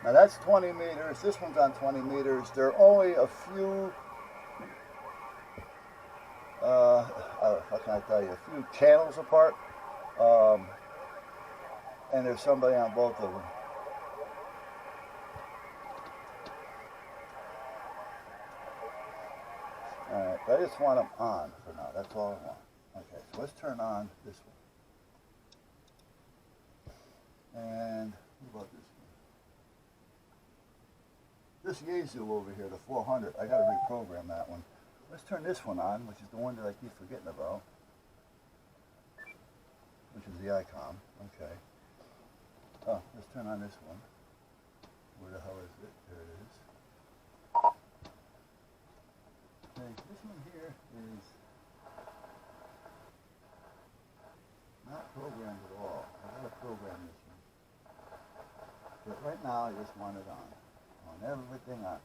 Now that's 20 meters. This one's on 20 meters. There are only a few, how can I tell you, a few channels apart. And there's somebody on both of them. Alright, but I just want them on for now. That's all I want. Okay, so let's turn on this one. And what about this one? This Yaesu over here, the 400, I got to reprogram that one. Let's turn this one on, which is the one that I keep forgetting about, which is the ICOM. Okay. Oh, let's turn on this one. Where the hell is it? There it is. Okay, this one here is not programmed at all. I gotta program this one. But right now I just want it on. I want everything on.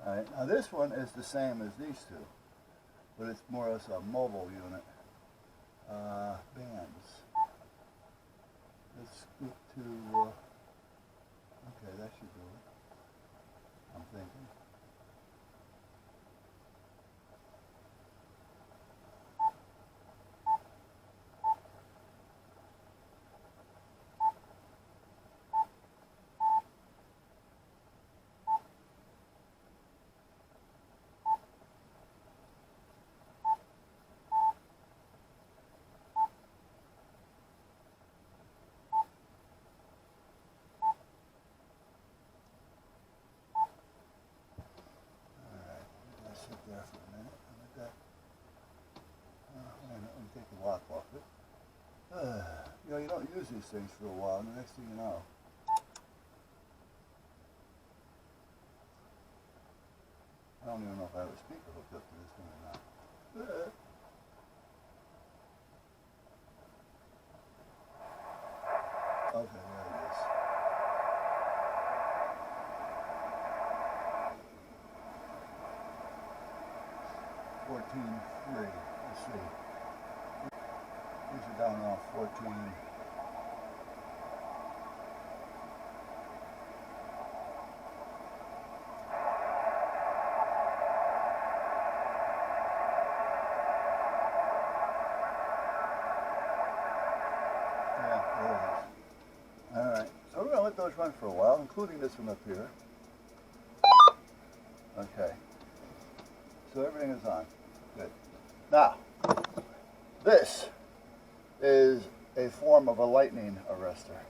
Alright, now this one is the same as these two, but it's more or less a mobile unit. Bands. Let's scoot to, okay, that should do it, I'm thinking. There for a minute. Let that. Let me take the lock off it. You know, you don't use these things for a while, and the next thing you know. I don't even know if I have a speaker hooked up to this thing or not. Okay, there it is. $14.3. Let's see. These are down around 14. Yeah, there it is. All right. So we're gonna let those run for a while, including this one up here. Okay. So everything is on. Good. Now, this is a form of a lightning arrestor.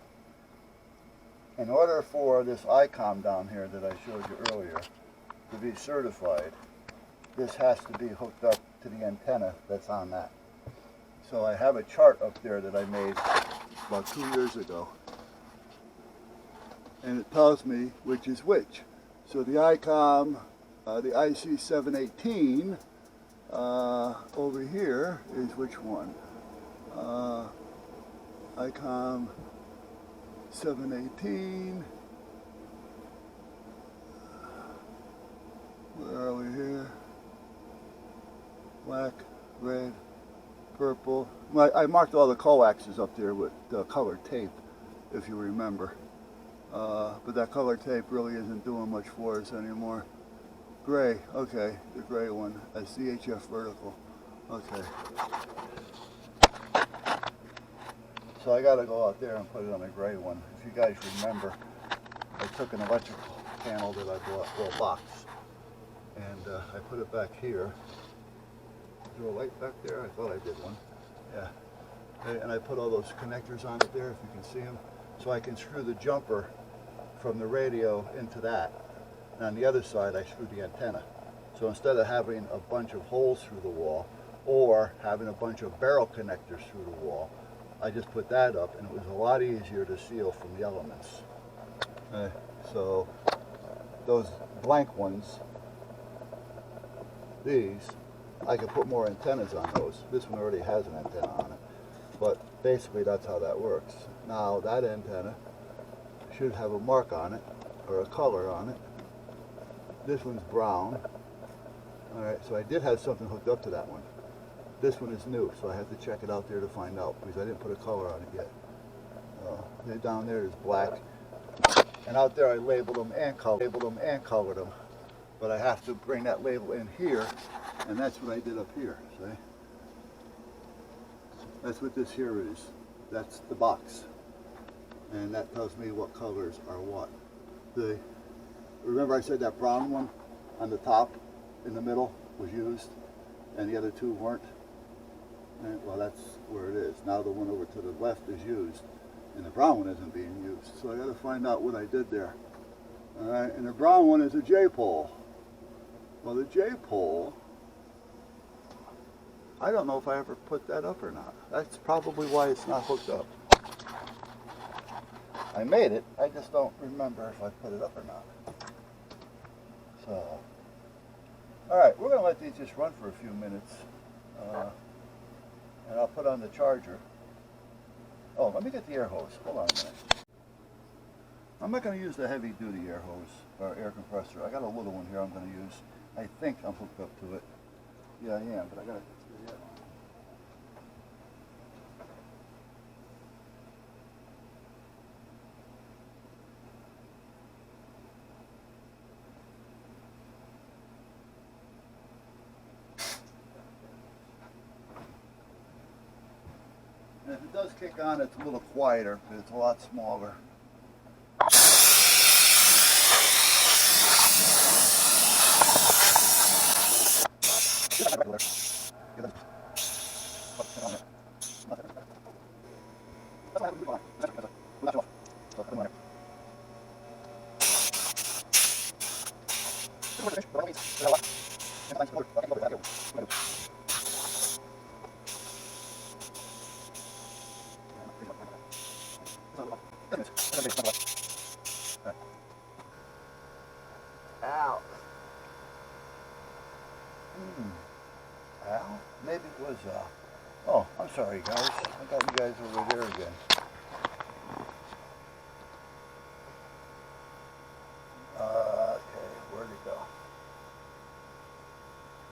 In order for this ICOM down here that I showed you earlier to be certified, this has to be hooked up to the antenna that's on that. So I have a chart up there that I made about 2 years ago. And it tells me which is which. So the ICOM, the IC718 over here is which one? ICOM 718. Where are we here? Black, red, purple. Well, I marked all the coaxes up there with colored tape, if you remember. But that colored tape really isn't doing much for us anymore. Gray, okay, the gray one, a CHF vertical, okay. So I gotta go out there and put it on the gray one. If you guys remember, I took an electrical panel that I bought, well, a box, and I put it back here. Is there a light back there? I thought I did one. Yeah. And I put all those connectors on it there, if you can see them, so I can screw the jumper from the radio into that. And on the other side, I screwed the antenna. So instead of having a bunch of holes through the wall or having a bunch of barrel connectors through the wall, I just put that up, and it was a lot easier to seal from the elements. So those blank ones, these, I could put more antennas on those. This one already has an antenna on it. But basically that's how that works. Now that antenna should have a mark on it, or a color on it. This one's brown. Alright, so I did have something hooked up to that one. This one is new, so I have to check it out there to find out, because I didn't put a color on it yet. Down there is black, And out there I labeled them and colored them. But I have to bring that label in here, and that's what I did up here, see? That's what this here is. That's the box. And that tells me what colors are what. Remember I said that brown one on the top in the middle was used and the other two weren't? And, well, that's where it is. Now the one over to the left is used and the brown one isn't being used. So I got to find out what I did there. All right, and the brown one is a J-pole. Well, the J-pole, I don't know if I ever put that up or not. That's probably why it's not hooked up. I made it, I just don't remember if I put it up or not. So, alright, we're going to let these just run for a few minutes. And I'll put on the charger. Oh, let me get the air hose. Hold on a minute. I'm not going to use the heavy duty air hose or air compressor. I got a little one here I'm going to use. I think I'm hooked up to it. Yeah, I am, but I got to get that on. And if it does kick on, it's a little quieter, but it's a lot smaller. Ow. Ow? Maybe it was, oh, I'm sorry guys. I got you guys over there again.